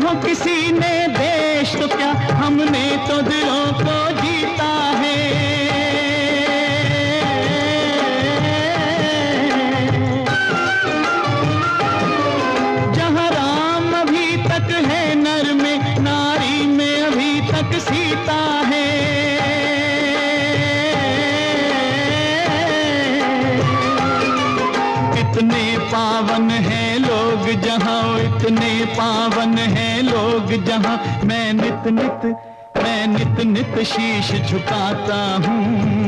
हो किसी ने देश तो क्या, हमने तो दिलों को जीता है। जहाँ राम अभी तक है नर में, नारी में अभी तक सीता है। इतने पावन हैं लोग जहाँ, इतने पावन हैं लोग जहाँ, मैं नित नित शीश झुकाता हूँ।